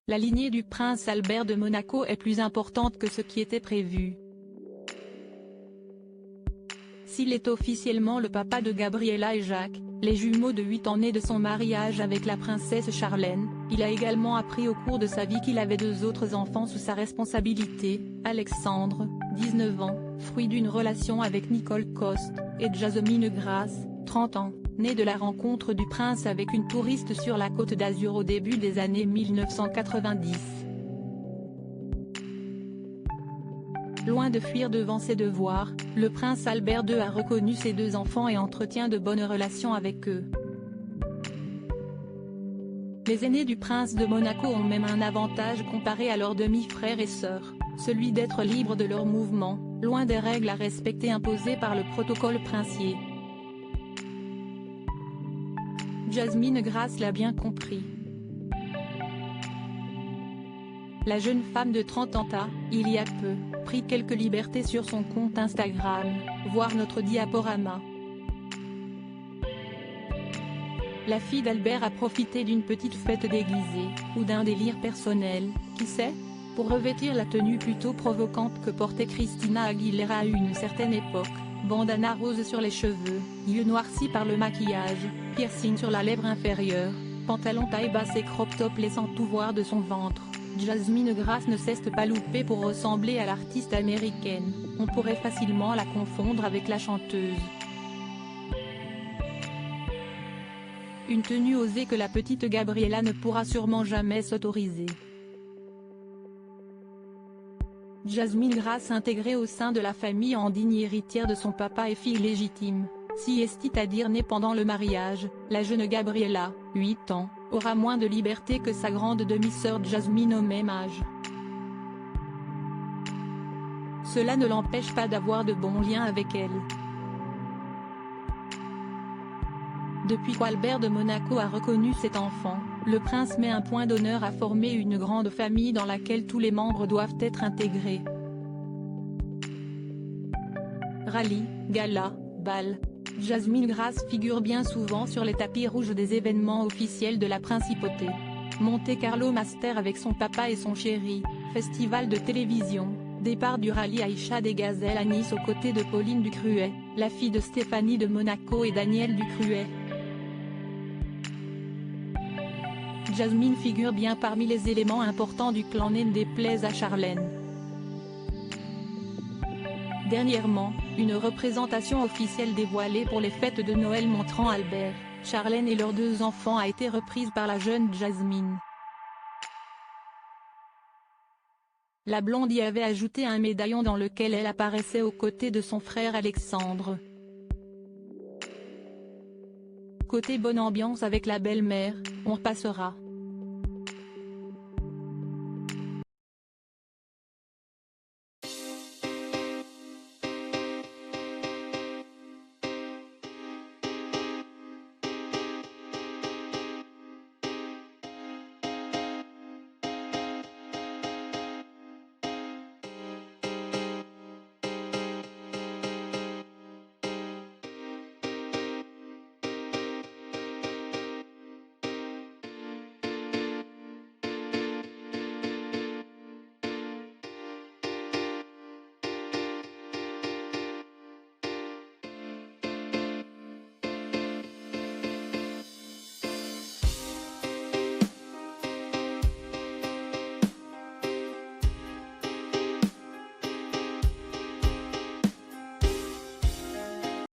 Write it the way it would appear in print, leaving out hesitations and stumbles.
La lignée du prince Albert de Monaco est plus importante que ce qui était prévu. S'il est officiellement le papa de Gabriella et Jacques, les jumeaux de 8 ans nés de son mariage avec la princesse Charlène, il a également appris au cours de sa vie qu'il avait 2 autres enfants sous sa responsabilité, Alexandre, 19 ans, fruit d'une relation avec Nicole Coste, et Jasmine Grace, 30 ans, née de la rencontre du prince avec une touriste sur la Côte d'Azur au début des années 1990. Loin de fuir devant ses devoirs, le prince Albert II a reconnu ses 2 enfants et entretient de bonnes relations avec eux. Les aînés du prince de Monaco ont même un avantage comparé à leurs demi-frères et sœurs, celui d'être libres de leurs mouvements, loin des règles à respecter imposées par le protocole princier. Jasmine Grace l'a bien compris. La jeune femme de 30 ans a, il y a peu, pris quelques libertés sur son compte Instagram, voir notre diaporama. La fille d'Albert a profité d'une petite fête déguisée, ou d'un délire personnel, qui sait, pour revêtir la tenue plutôt provocante que portait Christina Aguilera à une certaine époque, bandana rose sur les cheveux, yeux noircis par le maquillage, piercing sur la lèvre inférieure, pantalon taille basse et crop top laissant tout voir de son ventre. Jasmine Grace ne s'est pas loupée pour ressembler à l'artiste américaine, on pourrait facilement la confondre avec la chanteuse. Une tenue osée que la petite Gabriella ne pourra sûrement jamais s'autoriser. Jasmine Grace intégrée au sein de la famille en digne héritière de son papa et fille légitime, si est à dire née pendant le mariage, la jeune Gabriella, 8 ans, aura moins de liberté que sa grande demi-sœur Jasmine au même âge. Cela ne l'empêche pas d'avoir de bons liens avec elle. Depuis qu'Albert de Monaco a reconnu cet enfant, le prince met un point d'honneur à former une grande famille dans laquelle tous les membres doivent être intégrés. Rallye, gala, bal. Jasmine Grace figure bien souvent sur les tapis rouges des événements officiels de la principauté. Monte Carlo Master avec son papa et son chéri, festival de télévision, départ du rallye Aïcha des Gazelles à Nice aux côtés de Pauline Ducruet, la fille de Stéphanie de Monaco et Daniel Ducruet. Jasmine figure bien parmi les éléments importants du clan n'en déplaise à Charlène. Dernièrement, une représentation officielle dévoilée pour les fêtes de Noël montrant Albert, Charlène et leurs 2 enfants a été reprise par la jeune Jasmine. La blonde y avait ajouté un médaillon dans lequel elle apparaissait aux côtés de son frère Alexandre. Côté bonne ambiance avec la belle-mère, on passera.